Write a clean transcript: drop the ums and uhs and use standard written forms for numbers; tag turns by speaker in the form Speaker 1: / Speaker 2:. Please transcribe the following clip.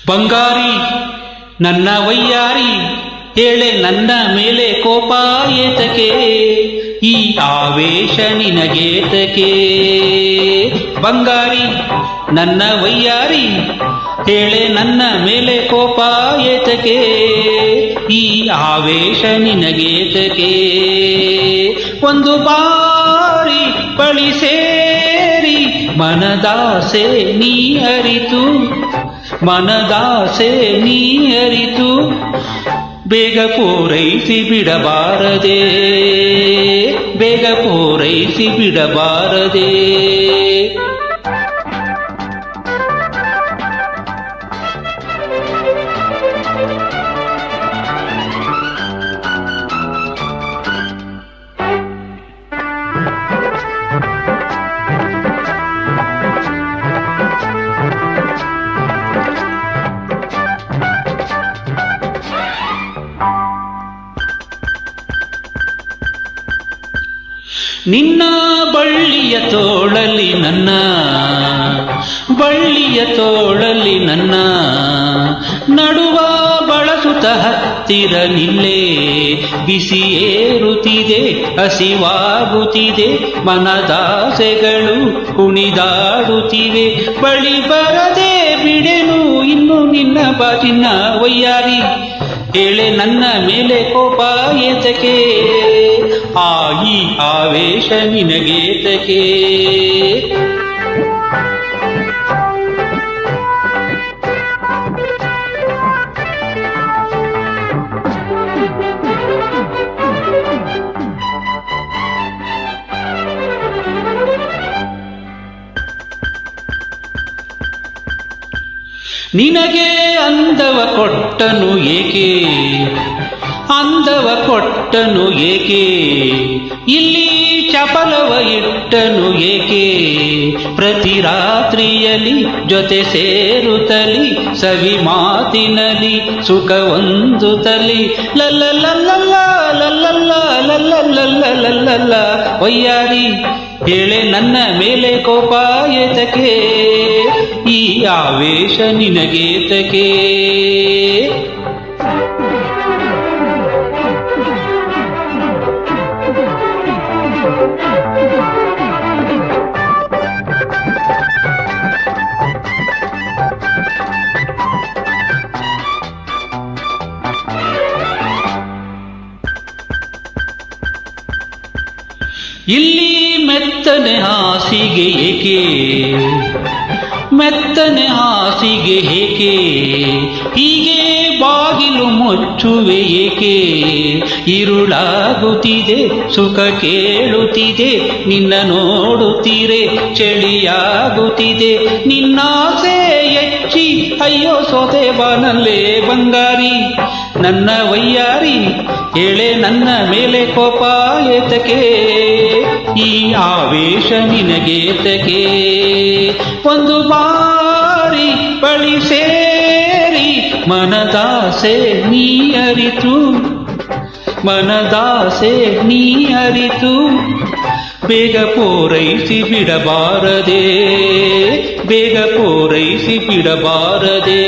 Speaker 1: ಬಂಗಾರಿ ನನ್ನ ವಯ್ಯಾರಿ ಹೇಳೆ ನನ್ನ ಮೇಲೆ ಕೋಪ ಏತಕೆ, ಈ ಆವೇಶ ನಿನಗೇತಕೆ. ಬಂಗಾರಿ ನನ್ನ ವಯ್ಯಾರಿ ಹೇಳೆ ನನ್ನ ಮೇಲೆ ಕೋಪ ಏತಕೆ, ಈ ಆವೇಶ ನಿನಗೇತಕೆ. ಒಂದು ಬಾರಿ ಬಳಿ ಸೇರಿ ಮನದಾಸೆ ನೀ ಅರಿತು, ಮನದಾಸೆ ನೀ ಅರಿತು ಬೇಗ ಪೂರೈಸಿ ಬಿಡಬಾರದೆ, ಬೇಗ ಪೂರೈಸಿ ಬಿಡಬಾರದೆ. ನಿನ್ನ ಬಳ್ಳಿಯ ತೋಳಲಿ ನನ್ನ, ಬಳ್ಳಿಯ ತೋಳಲಿ ನನ್ನ ನಡುವ ಬಳಸುತ್ತ ಹತ್ತಿರ ನಿಲ್ಲೇ. ಬಿಸಿ ಏರುತ್ತಿದೆ ಹಸಿವಾಗುತ್ತಿದೆ ಮನದಾಸೆಗಳು ಕುಣಿದಾಡುತ್ತಿವೆ. ಬಳಿ ಬರದೆ ಬಿಡೆನು ಇನ್ನು ನಿನ್ನ ಬಾಚಿನ ವಯ್ಯಾರಿ ಹೇಳೆ ನನ್ನ ಮೇಲೆ ಕೋಪ ಏತಕೆ, ಈ ಆವೇಶ ನಿನಗೇತಕೆ. ನಿನಗೆ ಅಂದವ ಕೊಟ್ಟನು ಏಕೆ, ಅಂದವ ಕೊಟ್ಟನು ಏಕೆ, ಇಲ್ಲಿ ಚಪಲವ ಇಟ್ಟನು ಏಕೆ. ಪ್ರತಿ ರಾತ್ರಿಯಲಿ ಜೊತೆ ಸೇರುತ್ತಲಿ ಸವಿ ಮಾತಿನಲಿ ಸುಖ ಹೊಂದುತ್ತಲಿ. ಲಲ್ಲಲ್ಲಲ್ಲ ಲಲ್ಲಲ್ಲ ಲಲ್ಲಲ್ಲಲ್ಲ ವಯ್ಯಾರಿ ಹೇಳೆ ನನ್ನ ಮೇಲೆ ಕೋಪ ಏತಕೆ, ಈ ಆವೇಶ ನಿನಗೇತಕೆ. ಇಲ್ಲಿ ಮೆತ್ತನೆ ಹಾಸಿಗೆ ಏಕೆ, ಮೆತ್ತನೆ ಹಾಸಿಗೆ ಏಕೆ, ಹೀಗೆ ಬಾಗಿಲು ಮುಚ್ಚುವೆ ಏಕೆ. ಇರುಳಾಗುತ್ತಿದೆ ಸುಖ ಕೇಳುತ್ತಿದೆ ನಿನ್ನ ನೋಡುತ್ತೀರೆ ಚಳಿಯಾಗುತ್ತಿದೆ. ನಿನ್ನಾಸೆ ಹೆಚ್ಚಿ ಅಯ್ಯೋ ಸೋತೆ ಬಾನಲ್ಲೇ ಬಂಗಾರಿ ನನ್ನ ವಯ್ಯಾರಿ ಹೇಳೆ ನನ್ನ ಮೇಲೆ ಕೋಪ ಏತಕೆ, ಈ ಆವೇಶ ನಿನಗೇತಕೆ. ಒಂದು ಬಾರಿ ಬಳಿ ಸೇರಿ ಮನದಾಸೆ ನೀ ಅರಿತು, ಮನದಾಸೆ ನೀ ಅರಿತು ಬೇಗ ಪೂರೈಸಿ ಬಿಡಬಾರದೆ, ಬೇಗ ಪೂರೈಸಿ ಬಿಡಬಾರದೆ.